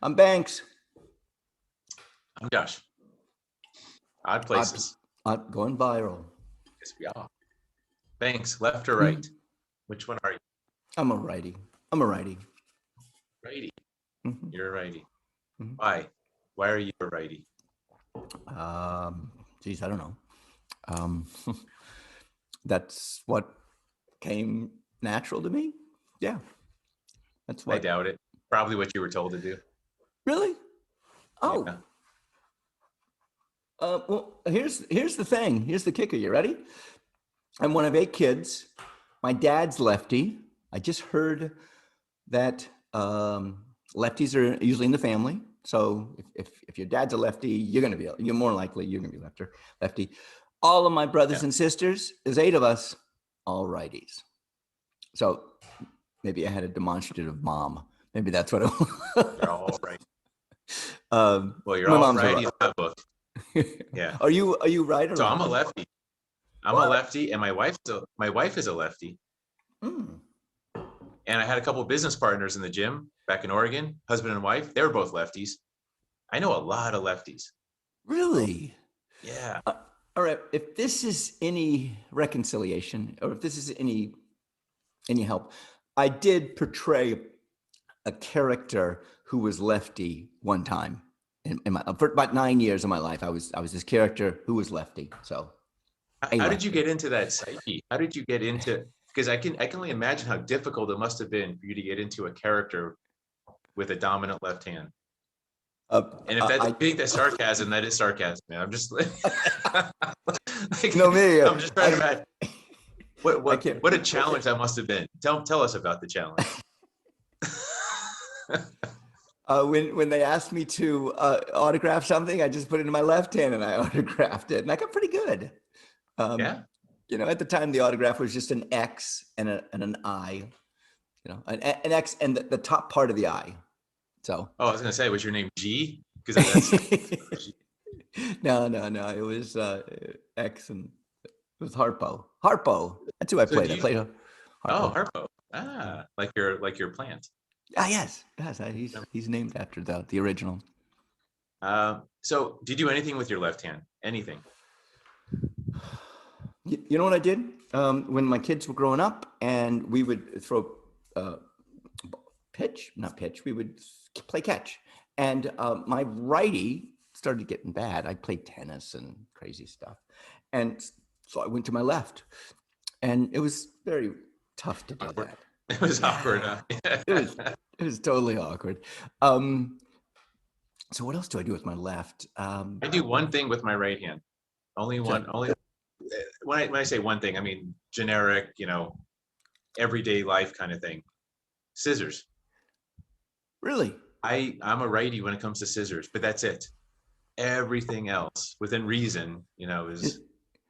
I'm Banks. I'm Josh. Odd places. I'm going viral. Yes, we are. Banks, left or right? Which one are you? I'm a righty. Righty. Mm-hmm. You're a righty. Mm-hmm. Why? Why are you a righty? Geez, I don't know. That's what came natural to me. Yeah. That's what. I doubt it. Probably what you were told to do. Really? Oh. Yeah. Well, here's the thing. Here's the kicker. You ready? I'm one of 8 kids. My dad's lefty. I just heard that lefties are usually in the family. So if your dad's a lefty, you're more likely you're gonna be lefty. All of my brothers and sisters, there's 8 of us, all righties. So maybe I had a demonstrative mom. Maybe that's what it was. You're all right. Well, you're all righty in my book. Yeah. Are you right or so lefty? I'm a lefty. I'm a lefty, and my wife is a lefty. Mm. And I had a couple of business partners in the gym back in Oregon, husband and wife. They were both lefties. I know a lot of lefties. Really? Yeah. All right. If this is any reconciliation, or if this is any help, I did portray a character who was lefty one time for about 9 years of my life. I was this character who was lefty. So, how did you get into that psyche? How did you get into? Because I can only imagine how difficult it must have been for you to get into a character with a dominant left hand. And if that's being that sarcasm, that is sarcasm, man. I'm just like, me. I'm just trying to imagine what a challenge that must have been. Tell us about the challenge. When they asked me to autograph something, I just put it in my left hand and I autographed it, and I got pretty good. Yeah. You know, at the time, the autograph was just an X and an I. You know, an X and the top part of the I. So. Oh, I was gonna say, was your name G? Because that's. No. It was X, and it was Harpo. That's who I played. I played Harpo. Oh, Harpo. Ah, like your plant. Ah, yes. He's named after the original. So, did you do anything with your left hand? Anything? You know what I did when my kids were growing up, and we would throw we would play catch, and my righty started getting bad. I played tennis and crazy stuff, and so I went to my left, and it was very tough to do that. It was awkward. Huh? It was totally awkward. So what else do I do with my left? I do one thing with my right hand. Only one. Only when I say one thing, I mean generic, everyday life kind of thing. Scissors. Really? I'm a righty when it comes to scissors, but that's it. Everything else within reason, is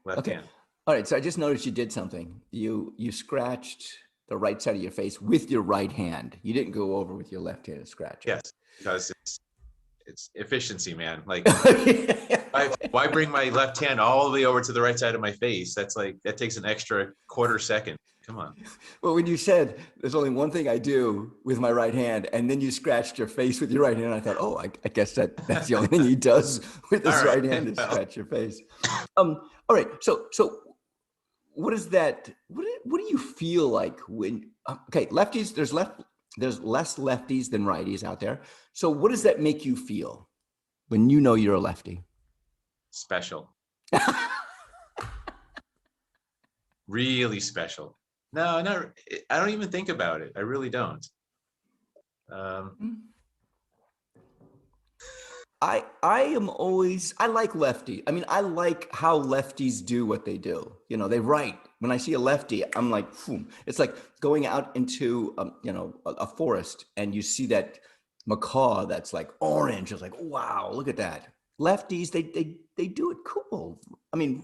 left hand. All right. So I just noticed you did something. You scratched the right side of your face with your right hand. You didn't go over with your left hand and scratch. Yes, because it's efficiency, man. Like, why bring my left hand all the way over to the right side of my face? That takes an extra quarter second. Come on. Well, when you said there's only one thing I do with my right hand, and then you scratched your face with your right hand, I thought, oh, I guess that's the only thing he does with his right hand is scratch your face. All right. So what is that? What do you feel like when? Okay, lefties. There's less lefties than righties out there. So what does that make you feel when you know you're a lefty? Special. Really special. No, I don't even think about it. I really don't. I like lefty. I mean, I like how lefties do what they do. They write. When I see a lefty, I'm like, it's like going out into a forest and you see that macaw that's like orange. It's like, wow, look at that. Lefties, they do it cool. I mean,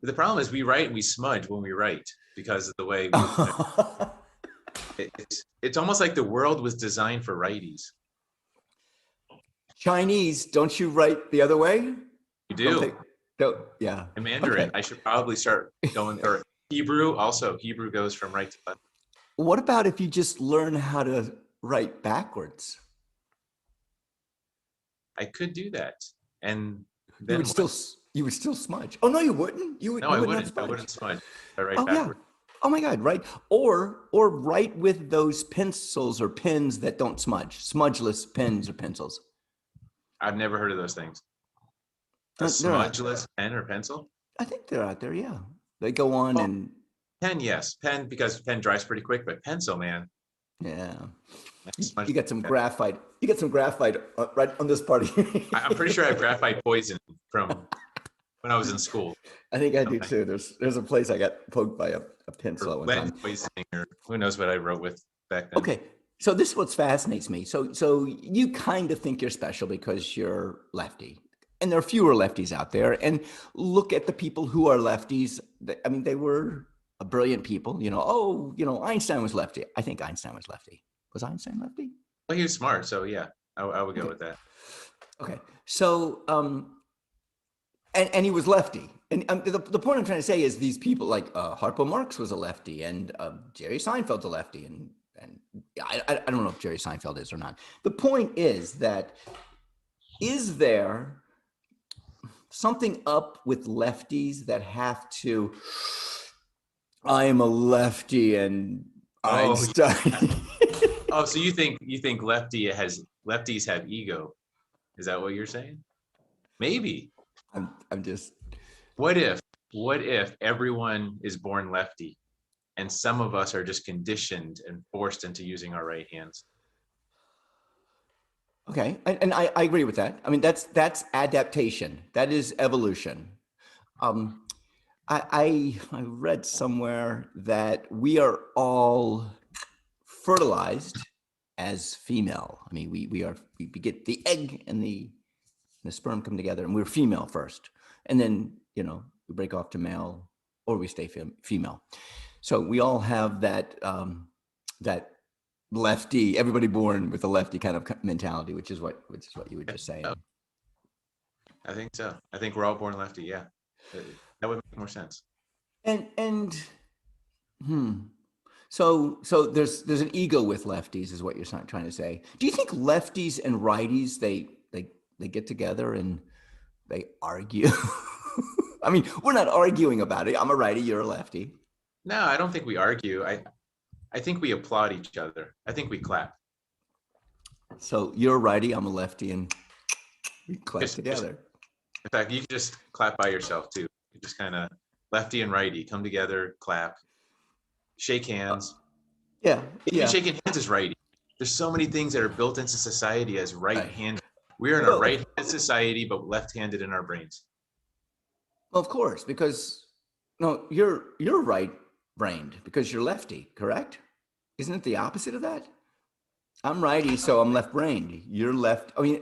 the problem is we write and we smudge when we write because of the way it's almost like the world was designed for righties. Chinese, don't you write the other way? You do. Yeah. And Mandarin, okay. I should probably start going through Hebrew. Also, Hebrew goes from right to left. What about if you just learn how to write backwards? I could do that. And You then would still what? you would still smudge. Oh no, you wouldn't. You would No, you I would not wouldn't. I smudge. wouldn't smudge. I write Oh yeah. backward. Oh my God, right. Or write with those pencils or pens that don't smudge. Smudgeless pens or pencils. I've never heard of those things. A They're out. smudgeless pen or pencil? I think they're out there. Yeah, they go on Oh, and pen, yes. Pen, because pen dries pretty quick, but pencil, man. yeah. Smudge. You got some graphite. You got some graphite right on this part. I'm pretty sure I have graphite poison from when I was in school. I think I do Something. too. There's a place I got poked by a pencil Or at one lead time. poisoning, or who knows what I wrote with back then. Okay, so this is what fascinates me. So you kind of think you're special because you're lefty, and there are fewer lefties out there. And look at the people who are lefties. I mean, they were brilliant people. Einstein was lefty. I think Einstein was lefty. Was Einstein lefty? Well, he was smart, so yeah, I would go Okay. with that. Okay. So and he was lefty. And the point I'm trying to say is these people like Harpo Marx was a lefty, and Jerry Seinfeld's a lefty, and I don't know if Jerry Seinfeld is or not. The point is that is there something up with lefties that have to? I am a lefty, and Oh, Einstein. oh, so you think lefties have ego? Is that what you're saying? Maybe. I'm just. What if everyone is born lefty and some of us are just conditioned and forced into using our right hands? Okay, and I agree with that. I mean, that's adaptation. That is evolution. Um, I read somewhere that we are all fertilized as female. I mean, we get the egg and the sperm come together, and we're female first, and then we break off to male, or we stay female. So we all have that lefty. Everybody born with a lefty kind of mentality, which is what you were just saying. I think so. I think we're all born lefty. Yeah, that would make more sense. And so there's an ego with lefties, is what you're trying to say. Do you think lefties and righties they get together and they argue? I mean, we're not arguing about it. I'm a righty, you're a lefty. No, I don't think we argue. I think we applaud each other. I think we clap. So you're a righty, I'm a lefty, and we clap Just- together. In fact, you can just clap by yourself too. You just kind of lefty and righty come together, clap, shake hands. Yeah, Even yeah. shaking hands is righty. There's so many things that are built into society as right-handed. We're in a Well- right-handed society, but left-handed in our brains. Well, of course, because no, you're right-brained because you're lefty, correct? Isn't it the opposite of that? I'm righty, so I'm left-brained. You're left. I mean,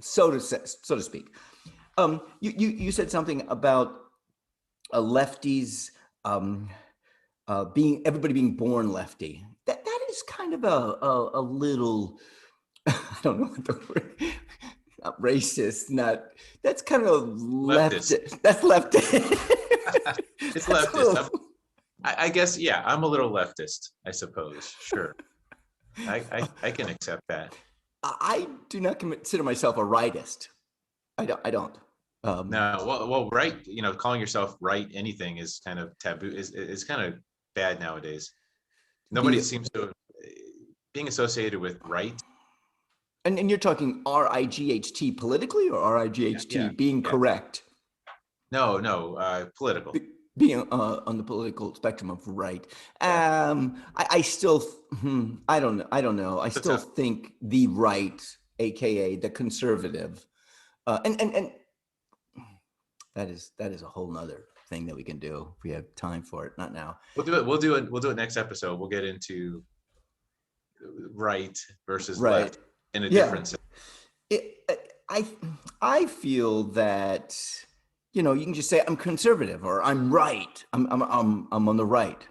so to speak. You said something about lefties everybody being born lefty. That is kind of a little. I don't know what the word. Not racist. Not. That's kind of Leftist. That's leftist. It's leftist. I guess, yeah, I'm a little leftist, I suppose. Sure. I can accept that. I do not consider myself a rightist. I don't. No, well, right, calling yourself right anything is kind of taboo, is kind of bad nowadays. Nobody seems to being associated with right. And you're talking RIGHT politically, or RIGHT Yeah, being yeah. correct? No, political. Being on the political spectrum of right. Yeah. I still, I don't know. I still think the right, AKA the conservative, and that is a whole nother thing that we can do if we have time for it. Not now. We'll do it. We'll do it next episode. We'll get into right versus left in a different sense. I feel that you can just say I'm conservative or I'm right. I'm on the right.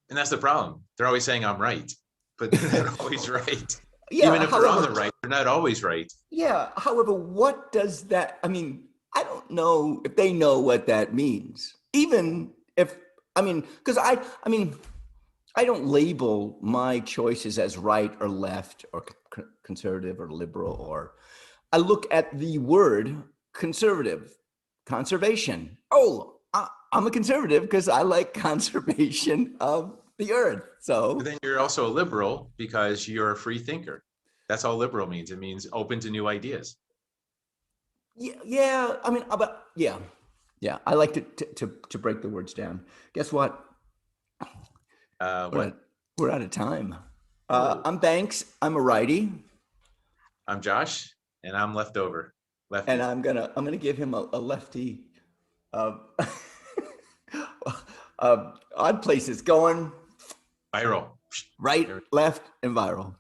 And that's the problem. They're always saying I'm right, but they're not always right. Yeah, even if they're on the right, they're not always right. Yeah. However, what does that? I mean, I don't know if they know what that means. Even if because I don't label my choices as right or left or conservative or liberal, or I look at the word conservative, conservation. Oh, I'm a conservative because I like conservation of the earth. But So then you're also a liberal because you're a free thinker. That's all liberal means. It means open to new ideas. yeah. I mean, but yeah, yeah. I like to break the words down. Guess what? We're What? at, we're out of time. Oh, I'm Banks. I'm a righty, I'm Josh, and I'm leftover. and Lefty. I'm gonna give him a lefty. Uh, odd places going Viral. right, left, and viral.